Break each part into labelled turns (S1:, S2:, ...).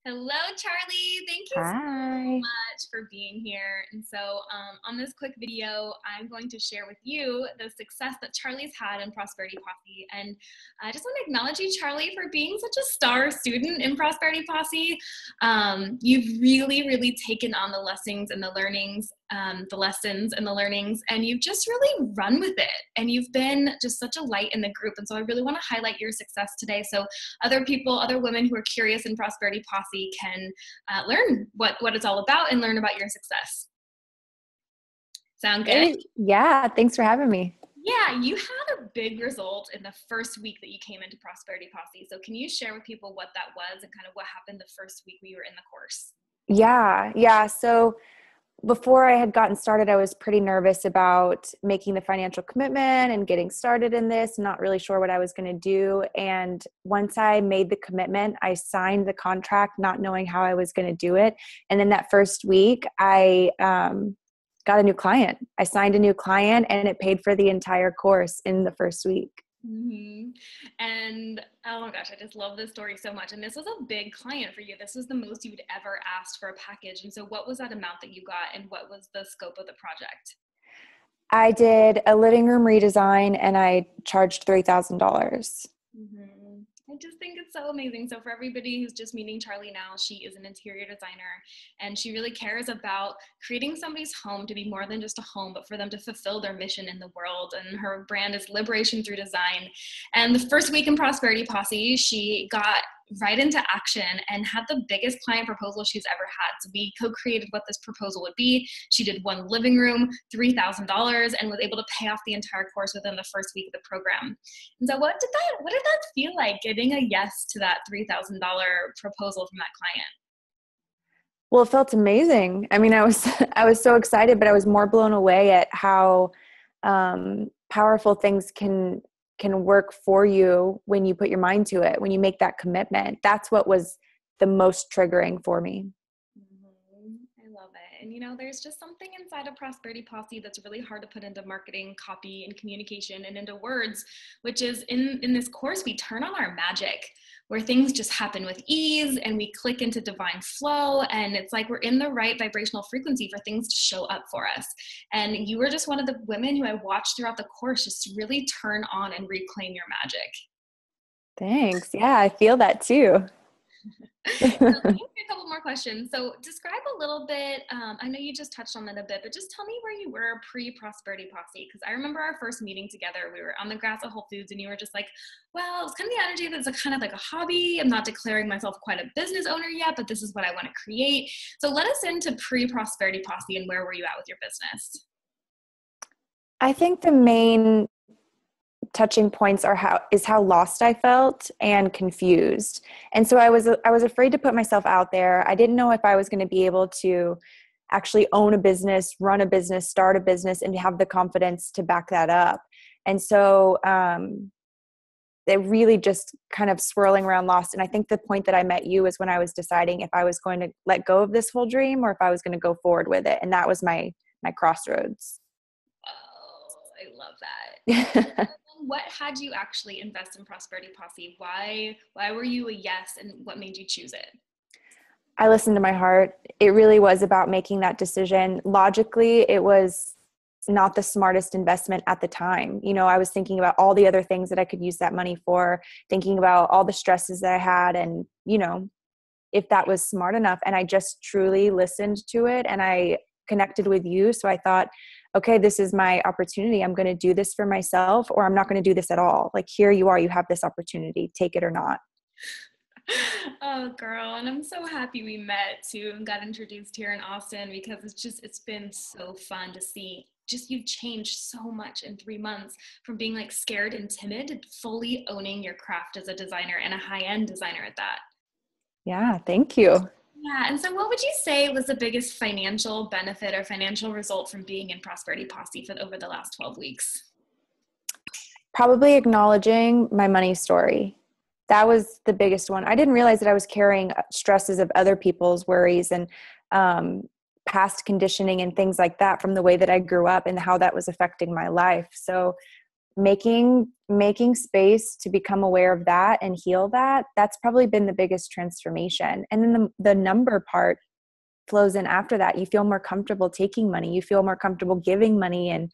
S1: Hello, Charlie. Thank you so
S2: Hi.
S1: much for being here. And so, on this quick video, I'm going to share with you the success that Charlie's had in Prosperity Posse. And I just want to acknowledge you, Charlie, for being such a star student in Prosperity Posse. You've really taken on the lessons and the learnings, and you've just really run with it. And you've been just such a light in the group. And so, I really want to highlight your success today. So, other people, other women who are curious in Prosperity Posse can learn what it's all about and learn about your success. Sound good?
S2: Great. Yeah, thanks for having me.
S1: Yeah, you had a big result in the first week that you came into Prosperity Posse. So can you share with people what that was and kind of what happened the first week we were in the course?
S2: Yeah. So before I had gotten started, I was pretty nervous about making the financial commitment and getting started in this, not really sure what I was going to do. And once I made the commitment, I signed the contract, not knowing how I was going to do it. And then that first week, I got a new client. I signed a new client and it paid for the entire course in the first week.
S1: Mm-hmm. And oh my gosh, I just love this story so much. And this was a big client for you. This was the most you'd ever asked for a package. And so what was that amount that you got and what was the scope of the project?
S2: I did a living room redesign and I charged $3,000.
S1: Mm-hmm. I just think it's so amazing. So for everybody who's just meeting Charlie now, she is an interior designer and she really cares about creating somebody's home to be more than just a home, but for them to fulfill their mission in the world. And her brand is Liberation Through Design. And the first week in Prosperity Posse, she got right into action and had the biggest client proposal she's ever had. So we co-created what this proposal would be. She did one living room, $3,000, and was able to pay off the entire course within the first week of the program. And so what did that feel like, getting a yes to that $3,000 proposal from that client?
S2: Well, it felt amazing. I mean, I was so excited, but I was more blown away at how powerful things can work for you when you put your mind to it, when you make that commitment. That's what was the most triggering for me.
S1: I love it. And there's just something inside of Prosperity Posse that's really hard to put into marketing, copy, and communication and into words, which is in this course, we turn on our magic where things just happen with ease and we click into divine flow. And it's like we're in the right vibrational frequency for things to show up for us. And you were just one of the women who I watched throughout the course just really turn on and reclaim your magic.
S2: Thanks. Yeah, I feel that too.
S1: So let me ask you a couple more questions. So describe a little bit, I know you just touched on that a bit, but just tell me where you were pre-Prosperity Posse. Because I remember our first meeting together, we were on the grass at Whole Foods and you were just like, well, it's kind of the energy that's kind of like a hobby. I'm not declaring myself quite a business owner yet, but this is what I want to create. So let us into pre-Prosperity Posse and where were you at with your business?
S2: I think the main touching points are how lost I felt and confused. And so I was afraid to put myself out there. I didn't know if I was going to be able to actually own a business, run a business, start a business, and have the confidence to back that up. And so it really just kind of swirling around lost. And I think the point that I met you was when I was deciding if I was going to let go of this whole dream or if I was going to go forward with it. And that was my crossroads.
S1: Oh, I love that. What had you actually invest in Prosperity Posse? Why were you a yes, and what made you choose it?
S2: I listened to my heart. It really was about making that decision. Logically, it was not the smartest investment at the time. I was thinking about all the other things that I could use that money for, thinking about all the stresses that I had and, if that was smart enough. And I just truly listened to it and I connected with you. So I thought, okay, this is my opportunity. I'm going to do this for myself or I'm not going to do this at all. Like, here you are, you have this opportunity, take it or not.
S1: Oh, girl. And I'm so happy we met too and got introduced here in Austin because it's been so fun to see just you've changed so much in 3 months from being like scared and timid to fully owning your craft as a designer and a high-end designer at that.
S2: Yeah, thank you.
S1: Yeah. And so what would you say was the biggest financial benefit or financial result from being in Prosperity Posse for over the last 12 weeks?
S2: Probably acknowledging my money story. That was the biggest one. I didn't realize that I was carrying stresses of other people's worries and past conditioning and things like that from the way that I grew up and how that was affecting my life. So making space to become aware of that and heal that, that's probably been the biggest transformation. And then the number part flows in after that. You feel more comfortable taking money. You feel more comfortable giving money, and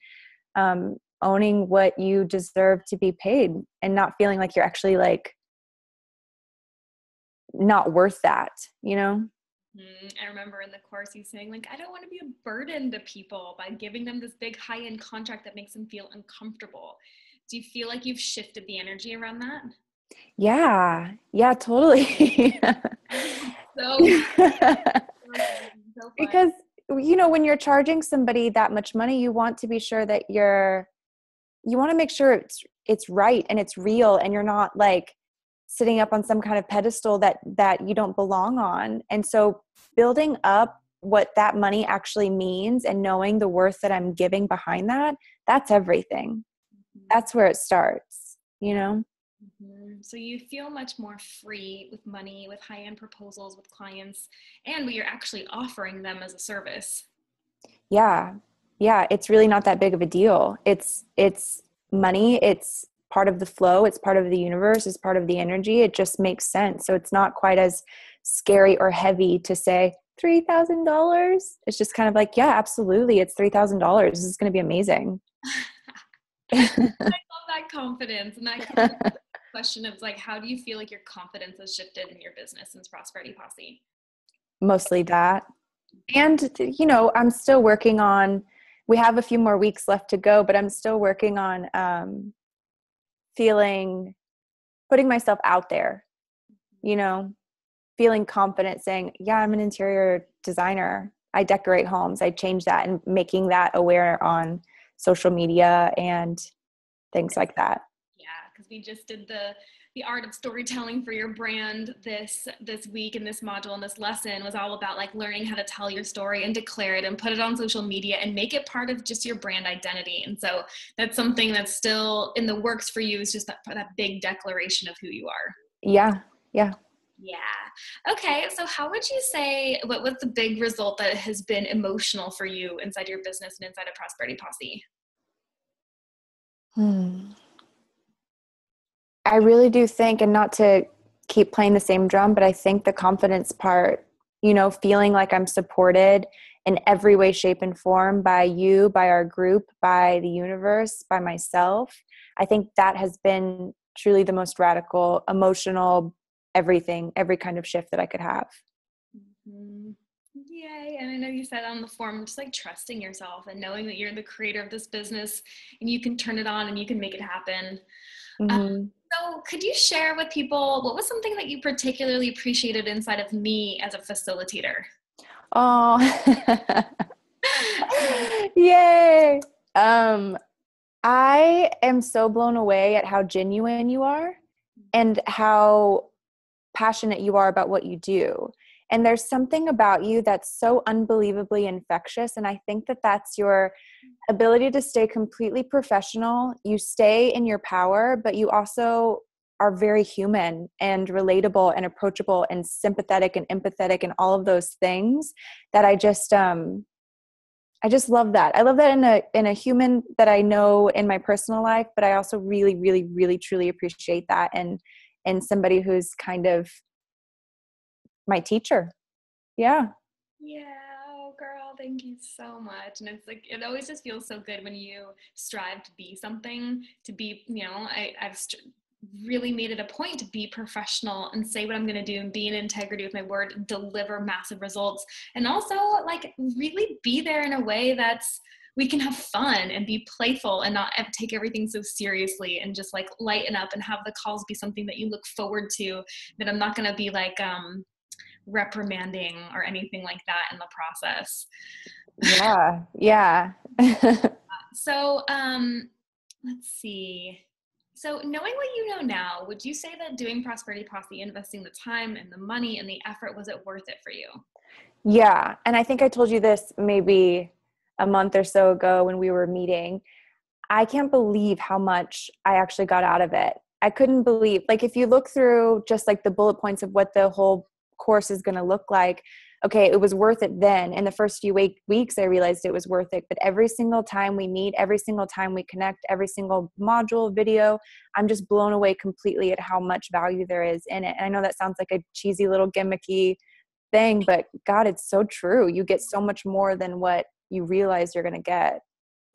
S2: owning what you deserve to be paid, and not feeling like you're actually like not worth that, you know?
S1: I remember in the course you saying like, I don't want to be a burden to people by giving them this big high-end contract that makes them feel uncomfortable. Do you feel like you've shifted the energy around that?
S2: Yeah, totally.
S1: So, so fun.
S2: Because, you know, when you're charging somebody that much money, you want to be sure that you want to make sure it's right and it's real, and you're not like sitting up on some kind of pedestal that you don't belong on. And so building up what that money actually means and knowing the worth that I'm giving behind that, that's everything. That's where it starts, you know?
S1: So you feel much more free with money, with high-end proposals, with clients, and what you're actually offering them as a service.
S2: Yeah. It's really not that big of a deal. It's money. It's part of the flow. It's part of the universe. It's part of the energy. It just makes sense. So it's not quite as scary or heavy to say $3,000. It's just kind of like, yeah, absolutely. It's $3,000. This is going to be amazing.
S1: I love that confidence. And that kind of question of like, how do you feel like your confidence has shifted in your business since Prosperity Posse?
S2: Mostly that. And, you know, I'm still working on, we have a few more weeks left to go, but I'm still working on putting myself out there, you know, feeling confident saying, yeah, I'm an interior designer. I decorate homes. I change that, and making that aware on social media and things like that.
S1: Yeah, because we just did the art of storytelling for your brand this week, and this module and this lesson was all about like learning how to tell your story and declare it and put it on social media and make it part of just your brand identity. And so that's something that's still in the works for you, is just that big declaration of who you are.
S2: Yeah.
S1: Okay, so how would you say, what was the big result that has been emotional for you inside your business and inside of Prosperity Posse?
S2: I really do think, and not to keep playing the same drum, but I think the confidence part, you know, feeling like I'm supported in every way, shape, and form by you, by our group, by the universe, by myself. I think that has been truly the most radical, emotional, everything, every kind of shift that I could have.
S1: Yay. And I know you said on the form, just like trusting yourself and knowing that you're the creator of this business and you can turn it on and you can make it happen. So could you share with people, what was something that you particularly appreciated inside of me as a facilitator?
S2: Oh, yay. I am so blown away at how genuine you are and how passionate you are about what you do. And there's something about you that's so unbelievably infectious. And I think that that's your ability to stay completely professional. You stay in your power, but you also are very human and relatable and approachable and sympathetic and empathetic and all of those things that I just love that. I love that in a human that I know in my personal life, but I also really, really, really, truly appreciate that in somebody who's kind of my teacher. Yeah.
S1: Oh, girl, thank you so much. And it's like, it always just feels so good when you strive to be something, to be, you know, I've really made it a point to be professional and say what I'm going to do and be in integrity with my word, deliver massive results. And also like really be there in a way that's, we can have fun and be playful and not take everything so seriously, and just like lighten up and have the calls be something that you look forward to, that I'm not going to be like, reprimanding or anything like that in the process.
S2: Yeah.
S1: So, let's see. So knowing what you know now, would you say that doing Prosperity Posse, investing the time and the money and the effort, was it worth it for you?
S2: Yeah. And I think I told you this maybe a month or so ago when we were meeting. I can't believe how much I actually got out of it. I couldn't believe, like, if you look through just like the bullet points of what the whole course is going to look like, okay, it was worth it then. In the first few weeks, I realized it was worth it. But every single time we meet, every single time we connect, every single module, video, I'm just blown away completely at how much value there is in it. And I know that sounds like a cheesy little gimmicky thing, but God, it's so true. You get so much more than what you realize you're going to get.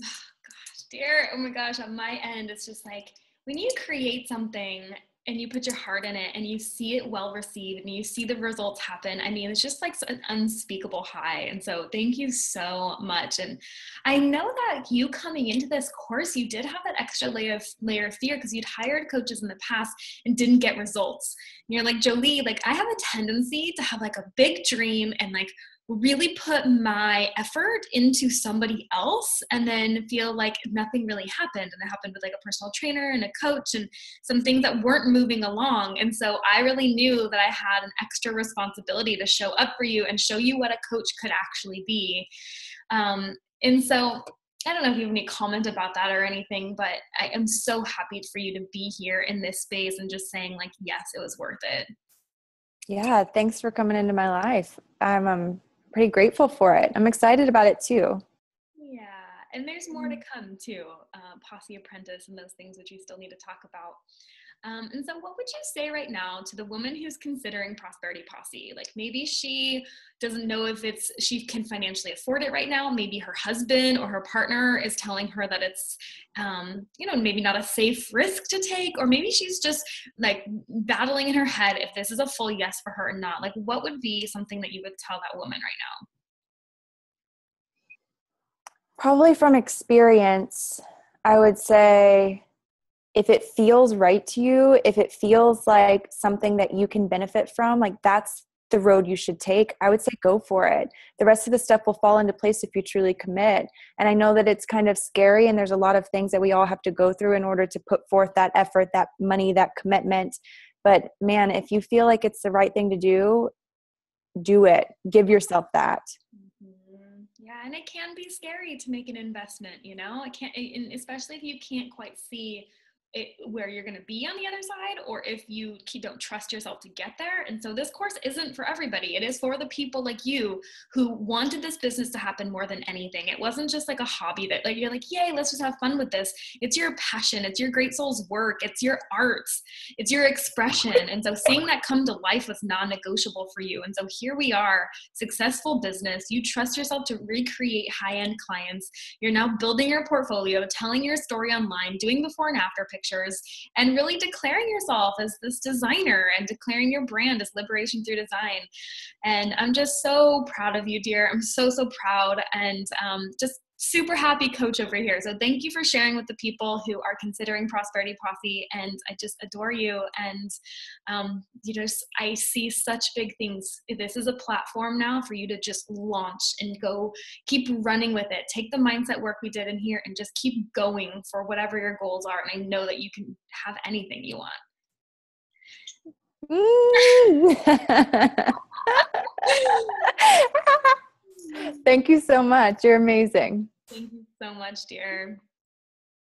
S1: Gosh, dear. Oh my gosh. On my end, it's just like when you create something and you put your heart in it and you see it well received and you see the results happen, I mean, it's just like an unspeakable high. And so thank you so much. And I know that you coming into this course, you did have that extra layer of fear because you'd hired coaches in the past and didn't get results. And you're like, Jolie, like I have a tendency to have like a big dream and like really put my effort into somebody else and then feel like nothing really happened. And it happened with like a personal trainer and a coach and some things that weren't moving along. And so I really knew that I had an extra responsibility to show up for you and show you what a coach could actually be. And so I don't know if you have any comment about that or anything, but I am so happy for you to be here in this space and just saying like, yes, it was worth it.
S2: Yeah. Thanks for coming into my life. I'm pretty grateful for it. I'm excited about it too.
S1: Yeah, and there's more to come too, Possy Apprentice and those things which we still need to talk about. And so what would you say right now to the woman who's considering Prosperity Posse? Like maybe she doesn't know if she can financially afford it right now. Maybe her husband or her partner is telling her that it's, maybe not a safe risk to take, or maybe she's just like battling in her head if this is a full yes for her or not. Like what would be something that you would tell that woman right now?
S2: Probably from experience, I would say if it feels right to you, if it feels like something that you can benefit from, like that's the road you should take, I would say go for it. The rest of the stuff will fall into place if you truly commit. And I know that it's kind of scary and there's a lot of things that we all have to go through in order to put forth that effort, that money, that commitment. But man, if you feel like it's the right thing to do it. Give yourself that.
S1: Yeah, and it can be scary to make an investment, it can't, and especially if you can't quite see where you're going to be on the other side, or if you don't trust yourself to get there. And so this course isn't for everybody. It is for the people like you who wanted this business to happen more than anything. It wasn't just like a hobby that like you're like, yay, let's just have fun with this. It's your passion. It's your great soul's work. It's your arts. It's your expression. And so seeing that come to life was non-negotiable for you. And so here we are, successful business. You trust yourself to recreate high-end clients. You're now building your portfolio, telling your story online, doing before and after pictures, and really declaring yourself as this designer and declaring your brand as liberation through design. And I'm just so proud of you, dear. I'm so, so proud, and just super happy coach over here. So thank you for sharing with the people who are considering Prosperity Posse, and I just adore you. And I see such big things. This is a platform now for you to just launch and go keep running with it. Take the mindset work we did in here and just keep going for whatever your goals are. And I know that you can have anything you want.
S2: Thank you so much. You're amazing.
S1: Thank you so much, dear.